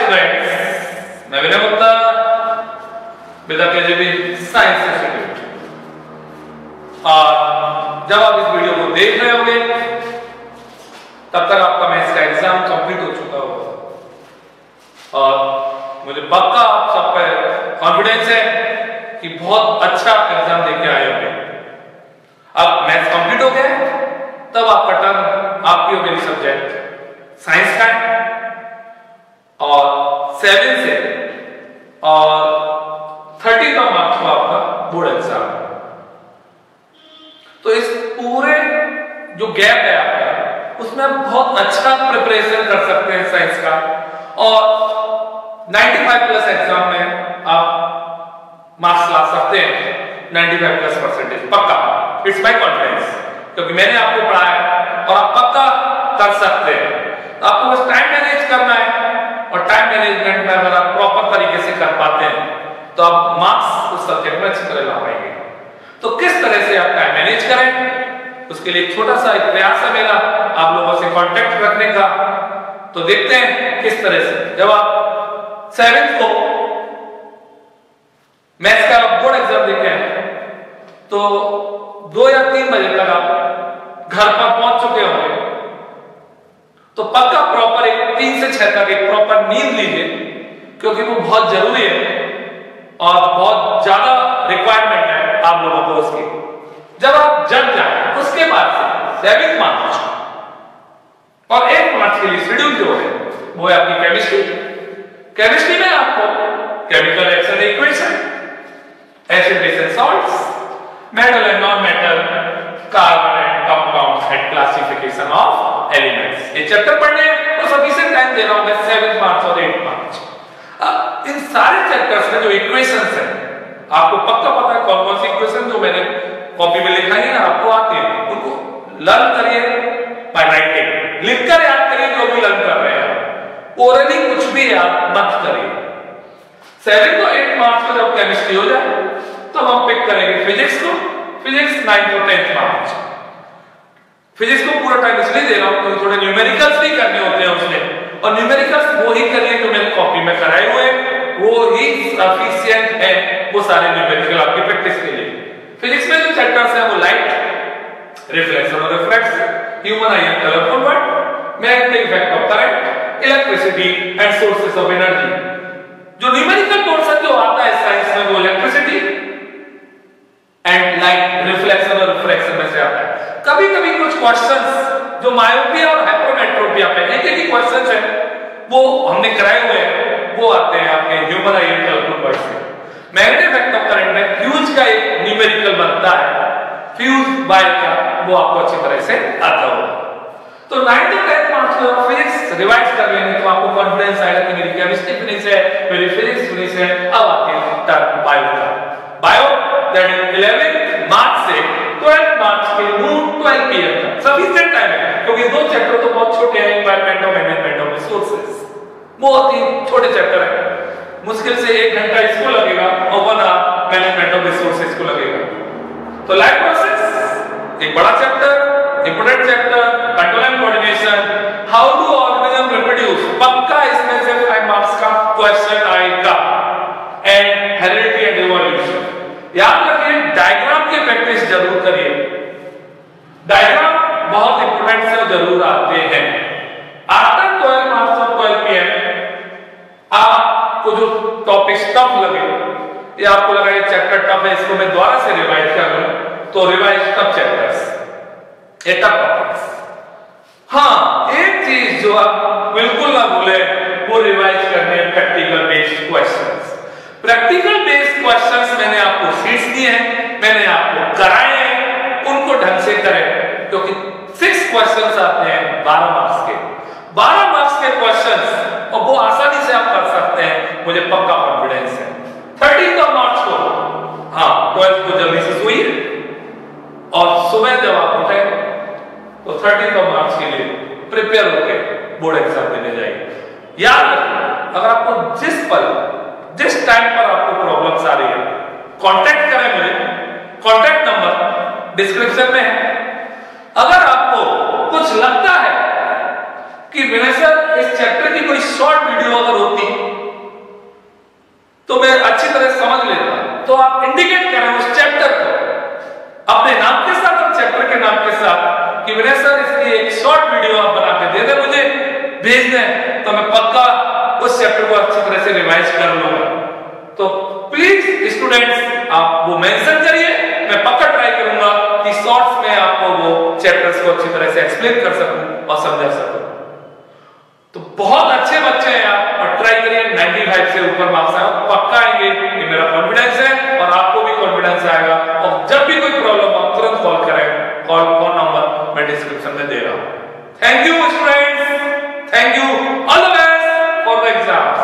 Students, मैं विनय Gupta with केजेबी science institute. और जब आप इस वीडियो को देख रहे होंगे तब तक आपका मैथ्स का एग्जाम कंप्लीट हो चुका होगा और मुझे पक्का आप सब पर कॉन्फिडेंस है कि बहुत अच्छा एग्जाम देके आए होंगे। अब मैथ्स कंप्लीट हो गया तब आपका टर्न आपकी और मेरी सब्जेक्ट साइंस का है और 7 से और 30 का मार्क्स को आपका बोर्ड एग्जाम है। तो इस पूरे जो गैप है आपका उसमें आप बहुत अच्छा प्रिपरेशन कर सकते हैं साइंस का और 95 प्लस एग्जाम में आप मार्क्स ला सकते हैं। 95 प्लस परसेंटेज पक्का, इट्स माय कॉन्फिडेंस, क्योंकि मैंने आपको पढ़ाया और आप पक्का कर सकते हैं। तो आपको बस टाइम मैनेज करना है और टाइम मैनेजमेंट में अगर आप प्रॉपर तरीके से कर पाते हैं तो आप मार्क्स उस सब्जेक्ट में अच्छी तरह ला पाएंगे। तो किस तरह से आप टाइम मैनेज करें उसके लिए छोटा सा एक प्रयास है मेरा आप लोगों से कांटेक्ट रखने का। तो देखते हैं किस तरह से जब आप 7th को मैथ्स का बोर्ड एग्जाम देके आए तो 2 या 3 बजे तक आप घर पर पहुंच चुके होंगे। तो पक्का प्रॉपर एक 3 से 6 तक एक प्रॉपर नींद लीजिए, क्योंकि वो बहुत जरूरी है और बहुत ज्यादा रिक्वायरमेंट है आप लोगों को उसकी। जब आप जग जाए उसके बाद से 7 मार्च और 1 मार्च के लिए शेड्यूल जो है वो है आपकी केमिस्ट्री। केमिस्ट्री में आपको chemical reaction equation, acid base and salts, metal and non metal, carbon and compounds and classification of elements, ये चैप्टर पढ़ने हैं। तो सफिशिएंट टाइम दे रहा हूं मैं 7 मार्च और 8 मार्च। अब इन सारे चैप्टर्स में जो इक्वेशंस हैं आपको पक्का पता है कौन कौन सी इक्वेशन जो मैंने कॉपी में लिखाई है आपको आती है, उनको लर्न करिए बाय राइटिंग, लिखकर याद करिए जो भी लर्न कर रहे हैं। ओरली कुछ भी याद मत करिए। 7 को 8 मार्च को जब केमिस्ट्री हो जाए तब हम पिक करेंगे फिजिक्स को। फिजिक्स 9 और 10 मार्च। फिजिक्स को पूरा टाइम इसलिए दे रहा हूं क्योंकि थोड़े न्यूमेरिकल्स भी करने होते हैं उसमें, और न्यूमेरिकल्स वो ही करिए जो मैंने कॉपी में कराए हुए, वो ही सफिशिएंट है वो सारे न्यूमेरिकल आपकी प्रैक्टिस के लिए। फिजिक्स में जो चैप्टर्स हैं वो लाइट, रिफ्लेक्शन और refraction, human I and colourful world, magnetic effect of current, electricity and sources of energy. जो न्यूमेरिकल पोर्शन जो आता है साइंस में वो इलेक्ट्रिसिटी एंड लाइट, रिफ्लेक्शन और रिफ्रैक्शन में से आता है। कभी-कभी कुछ क्वेश्चंस जो मायोपिया और हाइपरमेट्रोपिया पे एक ही क्वेश्चंस है वो हमने कराए हुए हैं, वो आते हैं आपके human I and colourful world से। मैग्नेटिक इफेक्ट ऑफ करंट में फ्यूज का एक न्यूमेरिकल बनता है, फ्यूज वायर का, वो आपको अच्छी तरह से आता होगा। तो 9 और 10 मार्च को फिजिक्स रिवाइज कर लेंगे तो आपको कॉन्फिडेंस आएगा कि मेरी केमिस्ट्री फिनिश है, मेरी फिजिक्स फिनिश है। अब आती है टर्न बायो का। बायो दैट इज 11 मार्च से 12 मार्च के नून 12 PM तक सफिशिएंट टाइम है, क्योंकि 2 चैप्टर तो बहुत छोटे हैं, एनवायरनमेंट और मैनेजमेंट ऑफ रिसोर्सेज, बहुत ही छोटे चैप्टर है। मुश्किल से 1 घंटा इसको लगेगा और 1 आवर मैनेजमेंट ऑफ रिसोर्सेज को लगेगा। तो लाइफ प्रोसेस एक बड़ा chapter, important chapter, control and coordination, how do organism reproduce, पक्का इसमें से 5 मार्क्स का क्वेश्चन आएगा, एंड हेरिडिटी एंड इवोल्यूशन। याद रखिए डायग्राम की प्रैक्टिस जरूर करिए, डायग्राम बहुत इंपोर्टेंट से जरूर आते हैं। आफ्टर 12 मार्च और 12 PM आपको जो टॉपिक्स टफ लगे या आपको लगा ये चैप्टर टफ है इसको मैं दोबारा से रिवाइज कर लूं, तो रिवाइज टफ चैप्टर्स, ये टफ टॉपिक्स। हाँ, एक चीज जो आप बिल्कुल ना भूले वो रिवाइज करने हैं practical based questions. Practical based questions मैंने आपको शीट्स दिए हैं, मैंने आपको कराए हैं, उनको ढंग से करें, क्योंकि 6 क्वेश्चंस आते हैं 12 मार्क्स के। 12 मार्क्स के क्वेश्चंस और वो आसानी से आप कर सकते हैं, मुझे पक्का कॉन्फिडेंस है। 13 मार्च को हाँ 12 को जल्दी से सोइए और सुबह जब आप उठे तो 13 मार्च के लिए प्रिपेयर होकर बोर्ड एग्जाम देने जाइए। याद रखिए अगर आपको जिस टाइम पर आपको प्रॉब्लम्स आ रही है कांटेक्ट करें मुझे, कांटेक्ट नंबर डिस्क्रिप्शन में है। अगर आपको कुछ लगता है कि विनय सर इस चैप्टर की कोई शॉर्ट वीडियो अगर होती अच्छी तरह समझ लेता तो आप इंडिकेट करें उस चैप्टर को अपने नाम के साथ और चैप्टर के नाम के साथ कि विनय सर इसकी एक शॉर्ट वीडियो आप बना के दे दे, मुझे भेज दें तो मैं पक्का उस चैप्टर को अच्छी तरह से रिवाइज कर लूंगा। तो प्लीज स्टूडेंट्स आप वो मेंशन करिए, मैं पक्का ट्राई करूंगा कि शॉर्ट्स में आपको वो चैप्टर्स को अच्छी तरह से एक्सप्लेन कर सकूं और समझा सकूं। तो बहुत अच्छे बच्चे हैं आप, और ट्राई करिए 95 से ऊपर मार्क्स आए, पक्का आएंगे, ये मेरा कॉन्फिडेंस है और आपको भी कॉन्फिडेंस आएगा। और जब भी कोई प्रॉब्लम आप तुरंत कॉल करें, फोन नंबर मैं डिस्क्रिप्शन में दे रहा हूं। Thank you.